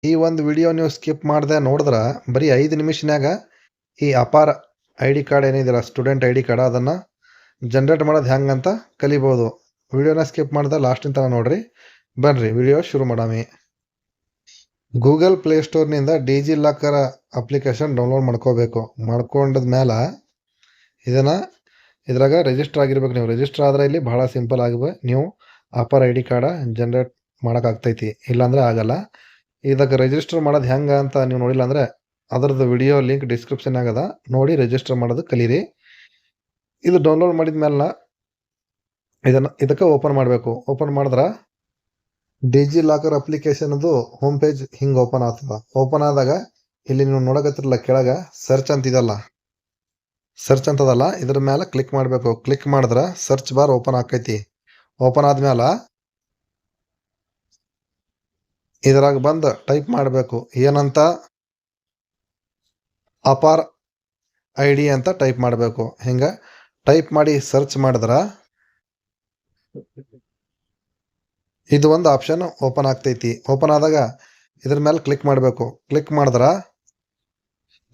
ಈ ಒಂದು ವಿಡಿಯೋ ನೀವು ಸ್ಕಿಪ್ ಮಾಡದೆ ನೋಡಿದ್ರೆ ಬರೀ 5 ನಿಮಿಷನ್ಯಾಗ ಈ ಅಪಾರ ಐ ಡಿ ಕಾರ್ಡ್ ಏನಿದೆಯಲ್ಲ ಸ್ಟೂಡೆಂಟ್ ಐ ಡಿ ಕಾರ್ಡ್ ಅದನ್ನು ಜನ್ರೇಟ್ ಮಾಡೋದು ಹೆಂಗಂತ ಕಲಿಬೋದು. ವಿಡಿಯೋನ ಸ್ಕಿಪ್ ಮಾಡ್ದೆ ಲಾಸ್ಟಿನ ತನಕ ನೋಡ್ರಿ. ಬನ್ರಿ ವಿಡಿಯೋ ಶುರು ಮಾಡಾಮಿ. ಗೂಗಲ್ ಪ್ಲೇಸ್ಟೋರ್ನಿಂದ ಡಿಜಿ ಲಾಕರ್ ಅಪ್ಲಿಕೇಶನ್ ಡೌನ್ಲೋಡ್ ಮಾಡ್ಕೋಬೇಕು. ಮಾಡ್ಕೊಂಡದ ಮೇಲೆ ಇದ್ರಾಗ ರಿಜಿಸ್ಟರ್ ಆಗಿರ್ಬೇಕು. ನೀವು ರಿಜಿಸ್ಟರ್ ಆದರೆ ಇಲ್ಲಿ ಭಾಳ ಸಿಂಪಲ್ ಆಗಿ ನೀವು ಅಪಾರ್ ಐ ಡಿ ಕಾರ್ಡ ಜನ್ರೇಟ್ ಮಾಡೋಕ್ಕಾಗ್ತೈತಿ, ಇಲ್ಲಾಂದರೆ ಆಗಲ್ಲ. ಇದಕ್ಕೆ ರಿಜಿಸ್ಟರ್ ಮಾಡೋದು ಹೆಂಗೆ ಅಂತ ನೀವು ನೋಡಿಲ್ಲ ಅಂದರೆ ಅದರದ್ದು ವಿಡಿಯೋ ಲಿಂಕ್ ಡಿಸ್ಕ್ರಿಪ್ಷನ್ ಆಗದ, ನೋಡಿ ರಿಜಿಸ್ಟರ್ ಮಾಡೋದು ಕಲೀರಿ. ಇದು ಡೌನ್ಲೋಡ್ ಮಾಡಿದ ಮೇಲೆ ಇದಕ್ಕೆ ಓಪನ್ ಮಾಡಬೇಕು. ಓಪನ್ ಮಾಡಿದ್ರೆ ಡಿಜಿ ಲಾಕರ್ ಅಪ್ಲಿಕೇಶನ್ದು ಹೋಮ್ ಪೇಜ್ ಹಿಂಗೆ ಓಪನ್ ಆಗ್ತದ. ಓಪನ್ ಆದಾಗ ಇಲ್ಲಿ ನೀವು ನೋಡಕತ್ತಿರಲ್ಲ ಕೆಳಗೆ ಸರ್ಚ್ ಅಂತಿದಲ್ಲ, ಸರ್ಚ್ ಅಂತದಲ್ಲ, ಇದ್ರ ಮೇಲೆ ಕ್ಲಿಕ್ ಮಾಡಬೇಕು. ಕ್ಲಿಕ್ ಮಾಡಿದ್ರೆ ಸರ್ಚ್ ಬಾರ್ ಓಪನ್ ಆಕೈತಿ. ಓಪನ್ ಆದ್ಮೇಲೆ ಇದ್ರಾಗ ಬಂದು ಟೈಪ್ ಮಾಡಬೇಕು. ಏನಂತ? ಅಪಾರ್ ಐ ಡಿ ಅಂತ ಟೈಪ್ ಮಾಡಬೇಕು. ಹಿಂಗೆ ಟೈಪ್ ಮಾಡಿ ಸರ್ಚ್ ಮಾಡಿದ್ರೆ ಇದು ಒಂದು ಆಪ್ಷನ್ ಓಪನ್ ಆಗ್ತೈತಿ. ಓಪನ್ ಆದಾಗ ಇದ್ರ ಮೇಲೆ ಕ್ಲಿಕ್ ಮಾಡಬೇಕು. ಕ್ಲಿಕ್ ಮಾಡಿದ್ರೆ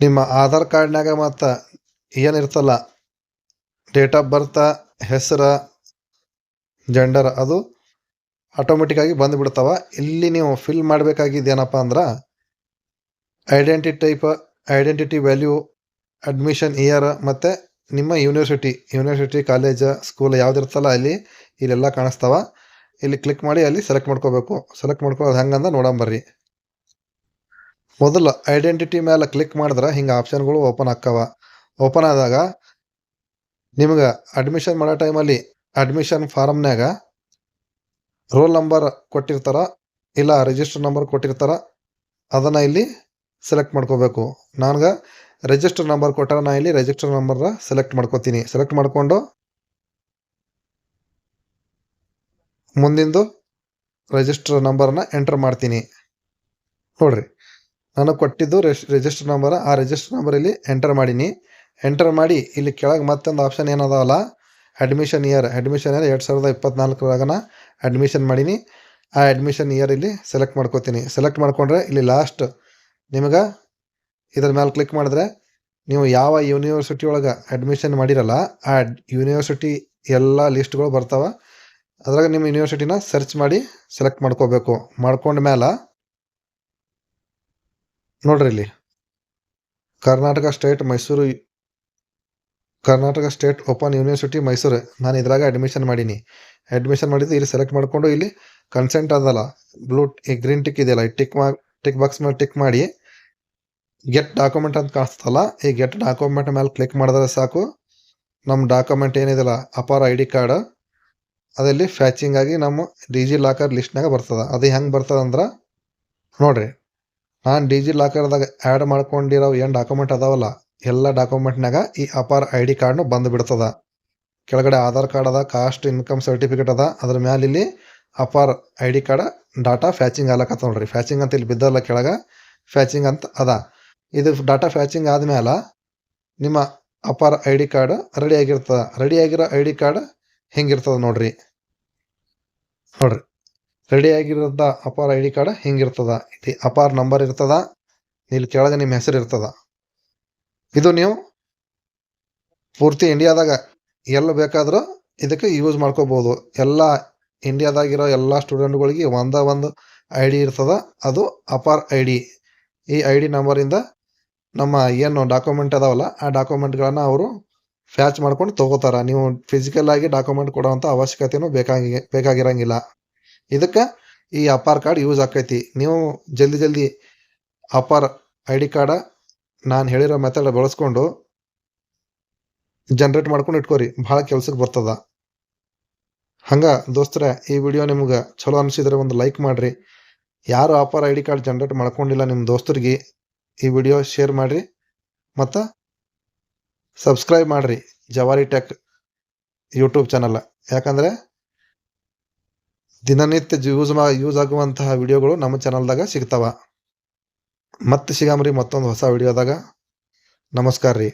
ನಿಮ್ಮ ಆಧಾರ್ ಕಾರ್ಡ್ನಾಗ ಮತ್ತು ಏನಿರ್ತಲ್ಲ ಡೇಟ್ ಆಫ್ ಬರ್ತ್, ಹೆಸರು, ಜೆಂಡರ್ ಅದು ಆಟೋಮೆಟಿಕ್ಕಾಗಿ ಬಂದುಬಿಡ್ತಾವ. ಇಲ್ಲಿ ನೀವು ಫಿಲ್ ಮಾಡಬೇಕಾಗಿದ್ದೇನಪ್ಪ ಅಂದ್ರೆ ಐಡೆಂಟಿಟಿ ವ್ಯಾಲ್ಯೂ, ಅಡ್ಮಿಷನ್ ಇಯರ್ ಮತ್ತು ನಿಮ್ಮ ಯೂನಿವರ್ಸಿಟಿ ಕಾಲೇಜ್ ಸ್ಕೂಲ್ ಯಾವುದಿರ್ತಲ್ಲ ಇಲ್ಲೆಲ್ಲ ಕಾಣಿಸ್ತಾವ. ಇಲ್ಲಿ ಕ್ಲಿಕ್ ಮಾಡಿ ಅಲ್ಲಿ ಸೆಲೆಕ್ಟ್ ಮಾಡ್ಕೋಬೇಕು. ಸೆಲೆಕ್ಟ್ ಮಾಡ್ಕೊಳ್ಳೋದು ಹೆಂಗಂದ ನೋಡಂಬರ್ರಿ. ಮೊದಲು ಐಡೆಂಟಿಟಿ ಮೇಲೆ ಕ್ಲಿಕ್ ಮಾಡಿದ್ರೆ ಹಿಂಗೆ ಆಪ್ಷನ್ಗಳು ಓಪನ್ ಆಕ್ಕವ. ಓಪನ್ ಆದಾಗ ನಿಮ್ಗೆ ಅಡ್ಮಿಷನ್ ಮಾಡೋ ಟೈಮಲ್ಲಿ ಅಡ್ಮಿಷನ್ ಫಾರಮ್ನಾಗ ರೋಲ್ ನಂಬರ್ ಕೊಟ್ಟಿರ್ತಾರ, ಇಲ್ಲ ರಿಜಿಸ್ಟರ್ ನಂಬರ್ ಕೊಟ್ಟಿರ್ತಾರ, ಅದನ್ನು ಇಲ್ಲಿ ಸೆಲೆಕ್ಟ್ ಮಾಡ್ಕೋಬೇಕು. ನನಗೆ ರಿಜಿಸ್ಟರ್ ನಂಬರ್ ಕೊಟ್ಟಾರ, ನಾನು ಇಲ್ಲಿ ರಿಜಿಸ್ಟರ್ ನಂಬರ್ ಸೆಲೆಕ್ಟ್ ಮಾಡ್ಕೋತೀನಿ. ಸೆಲೆಕ್ಟ್ ಮಾಡಿಕೊಂಡು ಮುಂದಿಂದು ರಿಜಿಸ್ಟರ್ ನಂಬರ್ನ ಎಂಟರ್ ಮಾಡ್ತೀನಿ. ನೋಡ್ರಿ, ನಾನು ಕೊಟ್ಟಿದ್ದು ರಿಜಿಸ್ಟರ್ ನಂಬರ್, ಆ ರಿಜಿಸ್ಟರ್ ನಂಬರ್ ಇಲ್ಲಿ ಎಂಟರ್ ಮಾಡೀನಿ. ಎಂಟರ್ ಮಾಡಿ ಇಲ್ಲಿ ಕೆಳಗೆ ಮತ್ತೊಂದು ಆಪ್ಷನ್ ಏನದಲ್ಲ ಅಡ್ಮಿಷನ್ ಇಯರ್ 2024 ಅಡ್ಮಿಷನ್ ಮಾಡೀನಿ. ಆ ಅಡ್ಮಿಷನ್ ಇಯರ್ ಇಲ್ಲಿ ಸೆಲೆಕ್ಟ್ ಮಾಡ್ಕೋತೀನಿ. ಸೆಲೆಕ್ಟ್ ಮಾಡ್ಕೊಂಡ್ರೆ ಇಲ್ಲಿ ಲಾಸ್ಟ್ ನಿಮಗೆ ಇದ್ರ ಮೇಲೆ ಕ್ಲಿಕ್ ಮಾಡಿದ್ರೆ ನೀವು ಯಾವ ಯೂನಿವರ್ಸಿಟಿ ಒಳಗೆ ಅಡ್ಮಿಷನ್ ಮಾಡಿರಲ್ಲ ಆ ಯೂನಿವರ್ಸಿಟಿ ಎಲ್ಲ ಲಿಸ್ಟ್ಗಳು ಬರ್ತಾವೆ. ಅದ್ರಾಗ ನಿಮ್ಮ ಯೂನಿವರ್ಸಿಟಿನ ಸರ್ಚ್ ಮಾಡಿ ಸೆಲೆಕ್ಟ್ ಮಾಡ್ಕೋಬೇಕು. ಮಾಡ್ಕೊಂಡ ಮೇಲೆ ನೋಡ್ರಿ ಇಲ್ಲಿ Karnataka state open university Mysuru, ನಾನು ಇದ್ರಾಗ ಅಡ್ಮಿಷನ್ ಮಾಡೀನಿ. ಅಡ್ಮಿಷನ್ ಮಾಡಿದ್ದು ಇಲ್ಲಿ ಸೆಲೆಕ್ಟ್ ಮಾಡಿಕೊಂಡು ಇಲ್ಲಿ ಕನ್ಸೆಂಟ್ ಅದಲ್ಲ ಈ ಗ್ರೀನ್ ಟಿಕ್ ಇದೆಯಲ್ಲ, ಈ ಟಿಕ್ ಬಾಕ್ಸ್ ಮೇಲೆ ಟಿಕ್ ಮಾಡಿ ಗೆಟ್ ಡಾಕ್ಯುಮೆಂಟ್ ಅಂತ ಕಾಣಿಸ್ತಲ್ಲ, ಈ ಗೆಟ್ ಡಾಕ್ಯುಮೆಂಟ್ ಮೇಲೆ ಕ್ಲಿಕ್ ಮಾಡಿದ್ರೆ ಸಾಕು, ನಮ್ಮ ಡಾಕ್ಯುಮೆಂಟ್ ಏನಿದೆಯಲ್ಲ ಅಪಾರ್ ಐ ಡಿ ಕಾರ್ಡ್ ಅದಲ್ಲಿ ಫ್ಯಾಚಿಂಗ್ ಆಗಿ ನಮ್ಮ ಡಿಜಿ ಲಾಕರ್ ಲಿಸ್ಟ್ನಾಗ ಬರ್ತದೆ. ಅದು ಹೆಂಗೆ ಬರ್ತದೆ ಅಂದ್ರೆ ನೋಡ್ರಿ, ನಾನು ಡಿಜಿ ಲಾಕರ್ದಾಗ ಆ್ಯಡ್ ಮಾಡ್ಕೊಂಡಿರೋ ಏನು ಡಾಕ್ಯುಮೆಂಟ್ ಅದಾವಲ್ಲ ಎಲ್ಲ ಡಾಕ್ಯುಮೆಂಟ್ನಾಗ ಈ ಅಪಾರ್ ಐ ಡಿ ಕಾರ್ಡ್ನು ಬಂದು ಬಿಡ್ತದ. ಕೆಳಗಡೆ ಆಧಾರ್ ಕಾರ್ಡ್ ಅದ, ಕಾಸ್ಟ್ ಇನ್ಕಮ್ ಸರ್ಟಿಫಿಕೇಟ್ ಅದ, ಅದ್ರ ಮೇಲೆ ಇಲ್ಲಿ ಅಪಾರ್ ಐ ಡಿ ಕಾರ್ಡ್ ಡಾಟಾ ಫ್ಯಾಚಿಂಗ್ ಆಗ್ಲಕತ್ತ ನೋಡ್ರಿ. ಫ್ಯಾಚಿಂಗ್ ಅಂತ ಇಲ್ಲಿ ಬಿದ್ದಲ್ಲ ಕೆಳಗೆ ಫ್ಯಾಚಿಂಗ್ ಅಂತ ಅದ. ಇದು ಡಾಟಾ ಫ್ಯಾಚಿಂಗ್ ಆದ್ಮೇಲೆ ನಿಮ್ಮ APAAR I D card ready ಆಗಿರ್ತದ. ರೆಡಿ ಆಗಿರೋ ಐ ಡಿ ಕಾರ್ಡ್ ಹಿಂಗಿರ್ತದ ನೋಡ್ರಿ. ರೆಡಿ ಆಗಿರೋದ ಅಪಾರ್ ಐ ಡಿ ಕಾರ್ಡ್ ಹಿಂಗಿರ್ತದ. ಇಲ್ಲಿ ಅಪಾರ್ ನಂಬರ್ ಇರ್ತದ, ಇಲ್ಲಿ ಕೆಳಗೆ ನಿಮ್ಮ ಹೆಸರು ಇರ್ತದ. ಇದು ನೀವು ಪೂರ್ತಿ ಇಂಡಿಯಾದಾಗ ಎಲ್ಲ ಬೇಕಾದರೂ ಇದಕ್ಕೆ ಯೂಸ್ ಮಾಡ್ಕೋಬೋದು. ಎಲ್ಲ ಇಂಡಿಯಾದಾಗಿರೋ ಎಲ್ಲ ಸ್ಟೂಡೆಂಟ್ಗಳಿಗೆ ಒಂದು ಐ ಡಿ ಇರ್ತದ, ಅದು ಅಪಾರ್ ಐ ಡಿ. ಈ ಐ ಡಿ ನಂಬರಿಂದ ನಮ್ಮ ಏನು ಡಾಕ್ಯುಮೆಂಟ್ ಅದಾವಲ್ಲ ಆ ಡಾಕ್ಯುಮೆಂಟ್ಗಳನ್ನು ಅವರು ಫ್ಯಾಚ್ ಮಾಡ್ಕೊಂಡು ತೊಗೋತಾರೆ. ನೀವು ಫಿಸಿಕಲ್ ಆಗಿ ಡಾಕ್ಯುಮೆಂಟ್ ಕೊಡೋವಂಥ ಅವಶ್ಯಕತೆಯೂ ಬೇಕಾಗಿರಂಗಿಲ್ಲ. ಇದಕ್ಕೆ ಈ ಅಪಾರ್ ಕಾರ್ಡ್ ಯೂಸ್ ಆಕೈತಿ. ನೀವು ಜಲ್ದಿ ಅಪಾರ್ ಐ ಡಿ ಕಾರ್ಡ ನಾನು ಹೇಳಿರೋ ಮೆಥಡ್ ಬಳಸ್ಕೊಂಡು ಜನ್ರೇಟ್ ಮಾಡ್ಕೊಂಡು ಇಟ್ಕೋರಿ, ಭಾಳ ಕೆಲ್ಸಕ್ಕೆ ಬರ್ತದ. ಹಂಗೆ ದೋಸ್ತರೆ, ಈ ವಿಡಿಯೋ ನಿಮ್ಗೆ ಚಲೋ ಅನಿಸಿದ್ರೆ ಒಂದು ಲೈಕ್ ಮಾಡಿರಿ. ಯಾರು ಅಪಾರ್ ಐ ಡಿ ಕಾರ್ಡ್ ಜನ್ರೇಟ್ ಮಾಡ್ಕೊಂಡಿಲ್ಲ ನಿಮ್ಮ ದೋಸ್ತರಿಗೆ ಈ ವಿಡಿಯೋ ಶೇರ್ ಮಾಡಿರಿ ಮತ್ತು ಸಬ್ಸ್ಕ್ರೈಬ್ ಮಾಡಿರಿ ಜವಾರಿ ಟೆಕ್ ಯೂಟ್ಯೂಬ್ ಚಾನಲ್. ಯಾಕಂದರೆ ದಿನನಿತ್ಯ ಯೂಸ್ ಆಗುವಂತಹ ವಿಡಿಯೋಗಳು ನಮ್ಮ ಚಾನಲ್ದಾಗ ಸಿಗ್ತಾವ. ಮತ್ತೆ ಸಿಗಾಮ್ರಿ ಮತ್ತೊಂದು ಹೊಸ ವಿಡಿಯೋದಾಗ. ನಮಸ್ಕಾರ ರೀ.